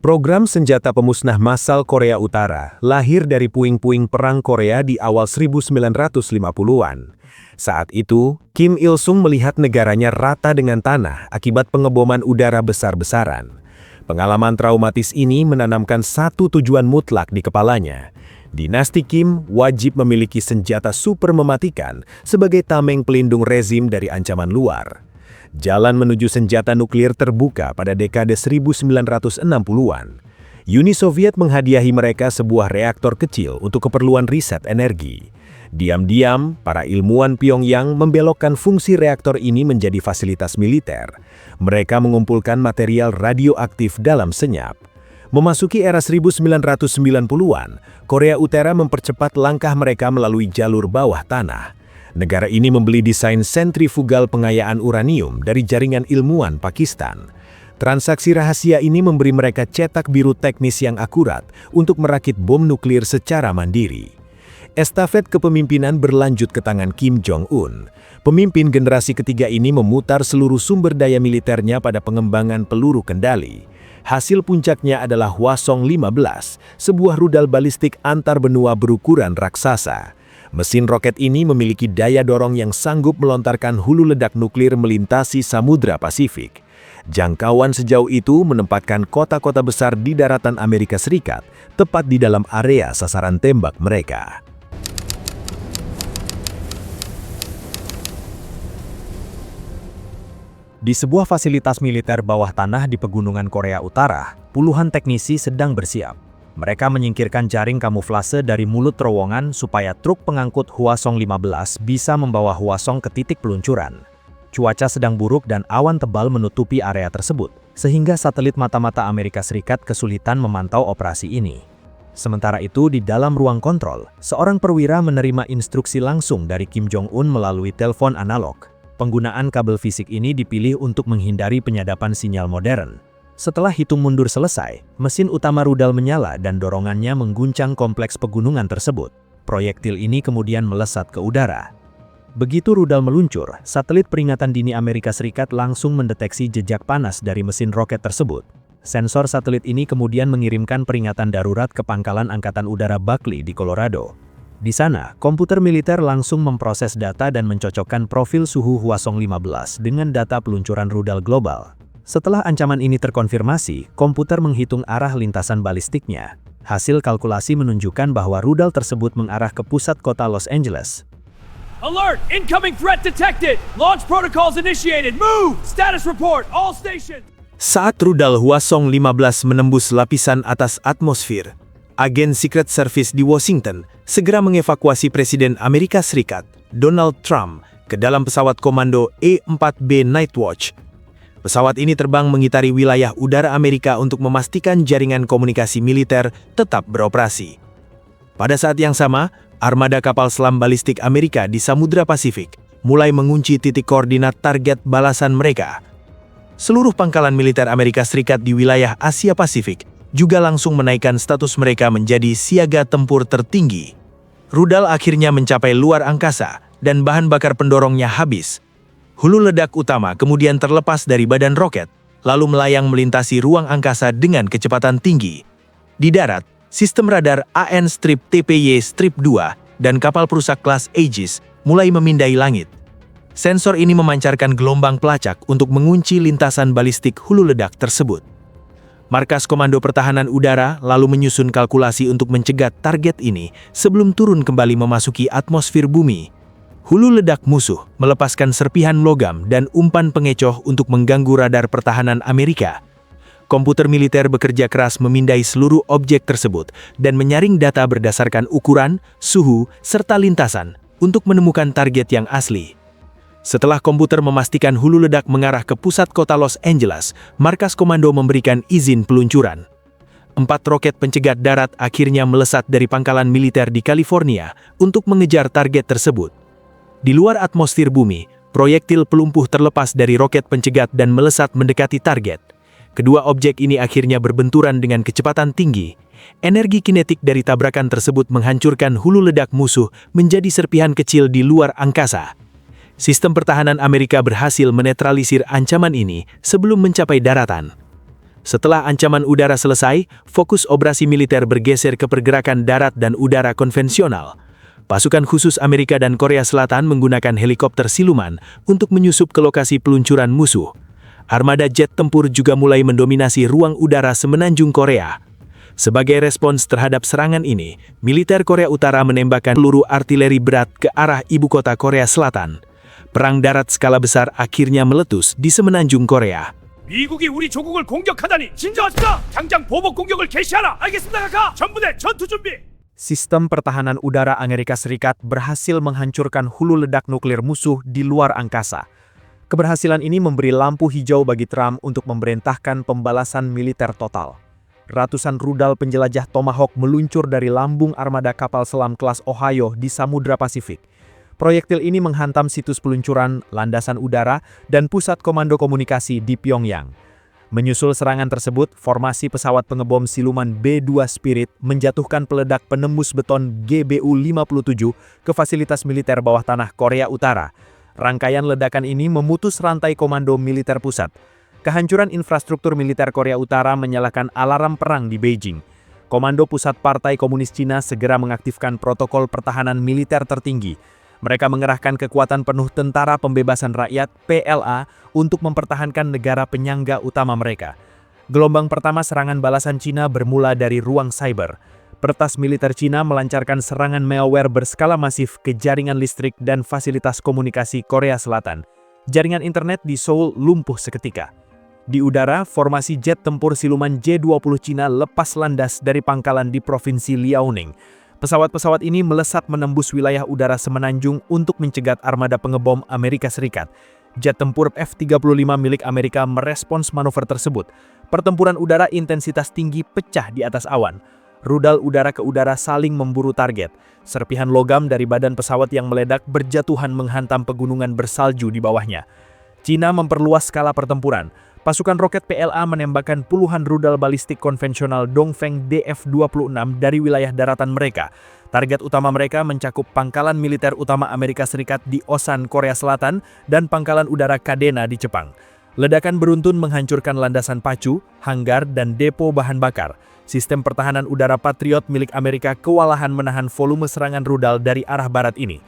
Program senjata pemusnah massal Korea Utara lahir dari puing-puing perang Korea di awal 1950-an. Saat itu, Kim Il-sung melihat negaranya rata dengan tanah akibat pengeboman udara besar-besaran. Pengalaman traumatis ini menanamkan satu tujuan mutlak di kepalanya. Dinasti Kim wajib memiliki senjata super mematikan sebagai tameng pelindung rezim dari ancaman luar. Jalan menuju senjata nuklir terbuka pada dekade 1960-an. Uni Soviet menghadiahi mereka sebuah reaktor kecil untuk keperluan riset energi. Diam-diam, para ilmuwan Pyongyang membelokkan fungsi reaktor ini menjadi fasilitas militer. Mereka mengumpulkan material radioaktif dalam senyap. Memasuki era 1990-an, Korea Utara mempercepat langkah mereka melalui jalur bawah tanah. Negara ini membeli desain sentrifugal pengayaan uranium dari jaringan ilmuwan Pakistan. Transaksi rahasia ini memberi mereka cetak biru teknis yang akurat untuk merakit bom nuklir secara mandiri. Estafet kepemimpinan berlanjut ke tangan Kim Jong-un. Pemimpin generasi ketiga ini memutar seluruh sumber daya militernya pada pengembangan peluru kendali. Hasil puncaknya adalah Hwasong-15, sebuah rudal balistik antar benua berukuran raksasa. Mesin roket ini memiliki daya dorong yang sanggup melontarkan hulu ledak nuklir melintasi Samudra Pasifik. Jangkauan sejauh itu menempatkan kota-kota besar di daratan Amerika Serikat, tepat di dalam area sasaran tembak mereka. Di sebuah fasilitas militer bawah tanah di pegunungan Korea Utara, puluhan teknisi sedang bersiap. Mereka menyingkirkan jaring kamuflase dari mulut terowongan supaya truk pengangkut Hwasong-15 bisa membawa Hwasong ke titik peluncuran. Cuaca sedang buruk dan awan tebal menutupi area tersebut, sehingga satelit mata-mata Amerika Serikat kesulitan memantau operasi ini. Sementara itu, di dalam ruang kontrol, seorang perwira menerima instruksi langsung dari Kim Jong-un melalui telepon analog. Penggunaan kabel fisik ini dipilih untuk menghindari penyadapan sinyal modern. Setelah hitung mundur selesai, mesin utama rudal menyala dan dorongannya mengguncang kompleks pegunungan tersebut. Proyektil ini kemudian melesat ke udara. Begitu rudal meluncur, satelit peringatan dini Amerika Serikat langsung mendeteksi jejak panas dari mesin roket tersebut. Sensor satelit ini kemudian mengirimkan peringatan darurat ke pangkalan Angkatan Udara Buckley di Colorado. Di sana, komputer militer langsung memproses data dan mencocokkan profil suhu Hwasong-15 dengan data peluncuran rudal global. Setelah ancaman ini terkonfirmasi, komputer menghitung arah lintasan balistiknya. Hasil kalkulasi menunjukkan bahwa rudal tersebut mengarah ke pusat kota Los Angeles. Alert! Incoming threat detected! Launch protocols initiated! Move! Status report! All stations! Saat rudal Hwasong-15 menembus lapisan atas atmosfer, agen Secret Service di Washington segera mengevakuasi Presiden Amerika Serikat, Donald Trump, ke dalam pesawat komando E-4B Nightwatch. Pesawat ini terbang mengitari wilayah udara Amerika untuk memastikan jaringan komunikasi militer tetap beroperasi. Pada saat yang sama, armada kapal selam balistik Amerika di Samudra Pasifik mulai mengunci titik koordinat target balasan mereka. Seluruh pangkalan militer Amerika Serikat di wilayah Asia Pasifik juga langsung menaikkan status mereka menjadi siaga tempur tertinggi. Rudal akhirnya mencapai luar angkasa dan bahan bakar pendorongnya habis. Hulu ledak utama kemudian terlepas dari badan roket, lalu melayang melintasi ruang angkasa dengan kecepatan tinggi. Di darat, sistem radar AN-TPY-2 dan kapal perusak kelas Aegis mulai memindai langit. Sensor ini memancarkan gelombang pelacak untuk mengunci lintasan balistik hulu ledak tersebut. Markas Komando Pertahanan Udara lalu menyusun kalkulasi untuk mencegat target ini sebelum turun kembali memasuki atmosfer bumi. Hulu ledak musuh melepaskan serpihan logam dan umpan pengecoh untuk mengganggu radar pertahanan Amerika. Komputer militer bekerja keras memindai seluruh objek tersebut dan menyaring data berdasarkan ukuran, suhu, serta lintasan untuk menemukan target yang asli. Setelah komputer memastikan hulu ledak mengarah ke pusat kota Los Angeles, Markas Komando memberikan izin peluncuran. 4 roket pencegat darat akhirnya melesat dari pangkalan militer di California untuk mengejar target tersebut. Di luar atmosfer bumi, proyektil pelumpuh terlepas dari roket pencegat dan melesat mendekati target. Kedua objek ini akhirnya berbenturan dengan kecepatan tinggi. Energi kinetik dari tabrakan tersebut menghancurkan hulu ledak musuh menjadi serpihan kecil di luar angkasa. Sistem pertahanan Amerika berhasil menetralisir ancaman ini sebelum mencapai daratan. Setelah ancaman udara selesai, fokus operasi militer bergeser ke pergerakan darat dan udara konvensional. Pasukan khusus Amerika dan Korea Selatan menggunakan helikopter siluman untuk menyusup ke lokasi peluncuran musuh. Armada jet tempur juga mulai mendominasi ruang udara semenanjung Korea. Sebagai respons terhadap serangan ini, militer Korea Utara menembakkan peluru artileri berat ke arah ibu kota Korea Selatan. Perang darat skala besar akhirnya meletus di semenanjung Korea. 미국이 우리 조국을 공격하다니 진정하십시오. 당장 보복 공격을 개시하라. 알겠습니다, 카카. 전부대 전투 준비. Sistem pertahanan udara Amerika Serikat berhasil menghancurkan hulu ledak nuklir musuh di luar angkasa. Keberhasilan ini memberi lampu hijau bagi Trump untuk memerintahkan pembalasan militer total. Ratusan rudal penjelajah Tomahawk meluncur dari lambung armada kapal selam kelas Ohio di Samudra Pasifik. Proyektil ini menghantam situs peluncuran, landasan udara, dan pusat komando komunikasi di Pyongyang. Menyusul serangan tersebut, formasi pesawat pengebom siluman B-2 Spirit menjatuhkan peledak penembus beton GBU-57 ke fasilitas militer bawah tanah Korea Utara. Rangkaian ledakan ini memutus rantai komando militer pusat. Kehancuran infrastruktur militer Korea Utara menyalakan alarm perang di Beijing. Komando Pusat Partai Komunis Cina segera mengaktifkan protokol pertahanan militer tertinggi. Mereka mengerahkan kekuatan penuh Tentara Pembebasan Rakyat (PLA) untuk mempertahankan negara penyangga utama mereka. Gelombang pertama serangan balasan Cina bermula dari ruang cyber. Peretas militer Cina melancarkan serangan malware berskala masif ke jaringan listrik dan fasilitas komunikasi Korea Selatan. Jaringan internet di Seoul lumpuh seketika. Di udara, formasi jet tempur siluman J-20 Cina lepas landas dari pangkalan di Provinsi Liaoning. Pesawat-pesawat ini melesat menembus wilayah udara semenanjung untuk mencegat armada pengebom Amerika Serikat. Jet tempur F-35 milik Amerika merespons manuver tersebut. Pertempuran udara intensitas tinggi pecah di atas awan. Rudal udara ke udara saling memburu target. Serpihan logam dari badan pesawat yang meledak berjatuhan menghantam pegunungan bersalju di bawahnya. Cina memperluas skala pertempuran. Pasukan roket PLA menembakkan puluhan rudal balistik konvensional Dongfeng DF-26 dari wilayah daratan mereka. Target utama mereka mencakup pangkalan militer utama Amerika Serikat di Osan, Korea Selatan, dan pangkalan udara Kadena di Jepang. Ledakan beruntun menghancurkan landasan pacu, hanggar, dan depo bahan bakar. Sistem pertahanan udara Patriot milik Amerika kewalahan menahan volume serangan rudal dari arah barat ini.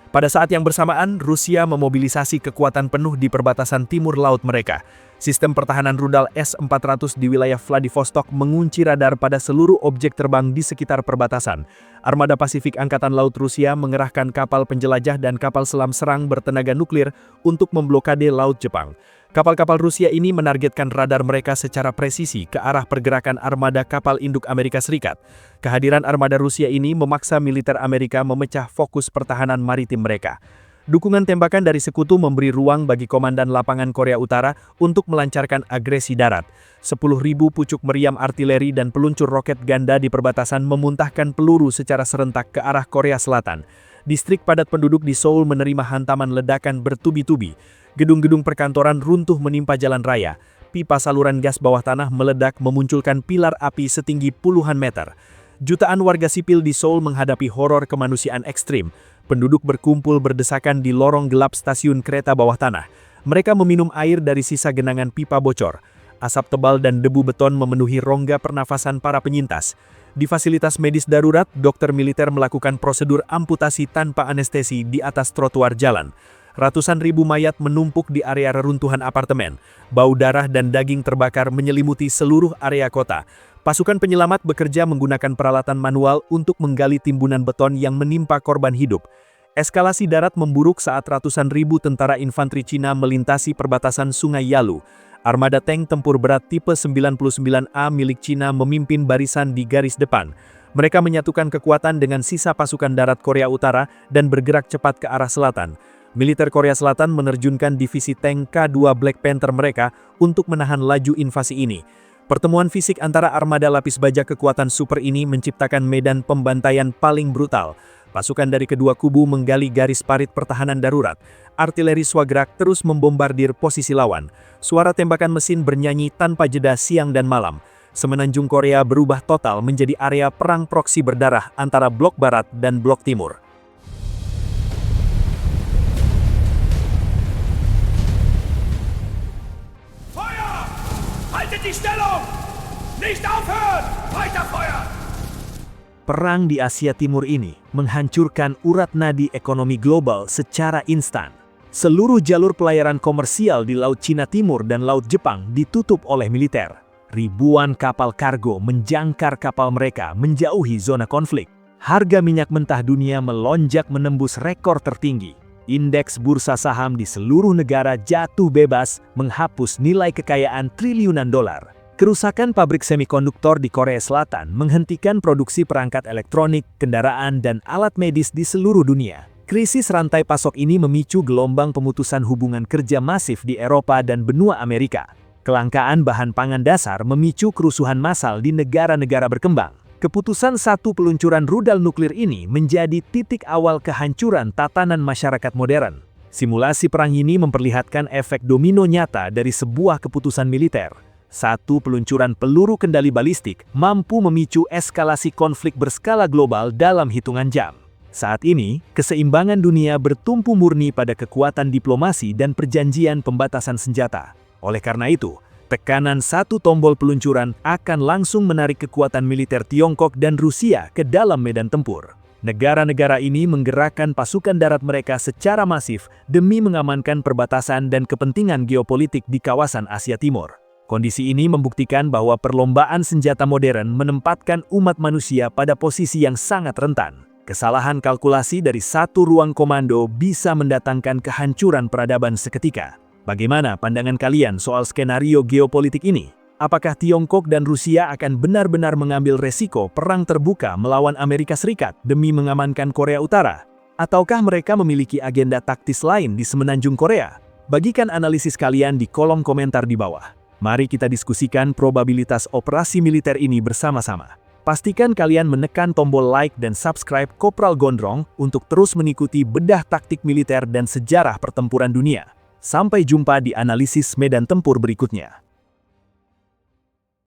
Pada saat yang bersamaan, Rusia memobilisasi kekuatan penuh di perbatasan timur laut mereka. Sistem pertahanan rudal S-400 di wilayah Vladivostok mengunci radar pada seluruh objek terbang di sekitar perbatasan. Armada Pasifik Angkatan Laut Rusia mengerahkan kapal penjelajah dan kapal selam serang bertenaga nuklir untuk memblokade Laut Jepang. Kapal-kapal Rusia ini menargetkan radar mereka secara presisi ke arah pergerakan armada kapal induk Amerika Serikat. Kehadiran armada Rusia ini memaksa militer Amerika memecah fokus pertahanan maritim mereka. Dukungan tembakan dari sekutu memberi ruang bagi Komandan Lapangan Korea Utara untuk melancarkan agresi darat. 10.000 pucuk meriam artileri dan peluncur roket ganda di perbatasan memuntahkan peluru secara serentak ke arah Korea Selatan. Distrik padat penduduk di Seoul menerima hantaman ledakan bertubi-tubi. Gedung-gedung perkantoran runtuh menimpa jalan raya. Pipa saluran gas bawah tanah meledak memunculkan pilar api setinggi puluhan meter. Jutaan warga sipil di Seoul menghadapi horor kemanusiaan ekstrim. Penduduk berkumpul berdesakan di lorong gelap stasiun kereta bawah tanah. Mereka meminum air dari sisa genangan pipa bocor. Asap tebal dan debu beton memenuhi rongga pernafasan para penyintas. Di fasilitas medis darurat, dokter militer melakukan prosedur amputasi tanpa anestesi di atas trotoar jalan. Ratusan ribu mayat menumpuk di area reruntuhan apartemen. Bau darah dan daging terbakar menyelimuti seluruh area kota. Pasukan penyelamat bekerja menggunakan peralatan manual untuk menggali timbunan beton yang menimpa korban hidup. Eskalasi darat memburuk saat ratusan ribu tentara infanteri Cina melintasi perbatasan Sungai Yalu. Armada tank tempur berat tipe 99A milik Cina memimpin barisan di garis depan. Mereka menyatukan kekuatan dengan sisa pasukan darat Korea Utara dan bergerak cepat ke arah selatan. Militer Korea Selatan menerjunkan divisi tank K2 Black Panther mereka untuk menahan laju invasi ini. Pertemuan fisik antara armada lapis baja kekuatan super ini menciptakan medan pembantaian paling brutal. Pasukan dari kedua kubu menggali garis parit pertahanan darurat. Artileri Swagrak terus membombardir posisi lawan. Suara tembakan mesin bernyanyi tanpa jeda siang dan malam. Semenanjung Korea berubah total menjadi area perang proksi berdarah antara blok barat dan blok timur. Feuer! Haltet die Stellung! Nicht aufhören! Weiter feuern! Perang di Asia Timur ini menghancurkan urat nadi ekonomi global secara instan. Seluruh jalur pelayaran komersial di Laut Cina Timur dan Laut Jepang ditutup oleh militer. Ribuan kapal kargo menjangkar kapal mereka menjauhi zona konflik. Harga minyak mentah dunia melonjak menembus rekor tertinggi. Indeks bursa saham di seluruh negara jatuh bebas, menghapus nilai kekayaan triliunan dolar. Kerusakan pabrik semikonduktor di Korea Selatan menghentikan produksi perangkat elektronik, kendaraan, dan alat medis di seluruh dunia. Krisis rantai pasok ini memicu gelombang pemutusan hubungan kerja masif di Eropa dan benua Amerika. Kelangkaan bahan pangan dasar memicu kerusuhan massal di negara-negara berkembang. Keputusan satu peluncuran rudal nuklir ini menjadi titik awal kehancuran tatanan masyarakat modern. Simulasi perang ini memperlihatkan efek domino nyata dari sebuah keputusan militer. Satu peluncuran peluru kendali balistik mampu memicu eskalasi konflik berskala global dalam hitungan jam. Saat ini, keseimbangan dunia bertumpu murni pada kekuatan diplomasi dan perjanjian pembatasan senjata. Oleh karena itu, tekanan satu tombol peluncuran akan langsung menarik kekuatan militer Tiongkok dan Rusia ke dalam medan tempur. Negara-negara ini menggerakkan pasukan darat mereka secara masif demi mengamankan perbatasan dan kepentingan geopolitik di kawasan Asia Timur. Kondisi ini membuktikan bahwa perlombaan senjata modern menempatkan umat manusia pada posisi yang sangat rentan. Kesalahan kalkulasi dari satu ruang komando bisa mendatangkan kehancuran peradaban seketika. Bagaimana pandangan kalian soal skenario geopolitik ini? Apakah Tiongkok dan Rusia akan benar-benar mengambil resiko perang terbuka melawan Amerika Serikat demi mengamankan Korea Utara? Ataukah mereka memiliki agenda taktis lain di semenanjung Korea? Bagikan analisis kalian di kolom komentar di bawah. Mari kita diskusikan probabilitas operasi militer ini bersama-sama. Pastikan kalian menekan tombol like dan subscribe Kopral Gondrong untuk terus mengikuti bedah taktik militer dan sejarah pertempuran dunia. Sampai jumpa di analisis medan tempur berikutnya.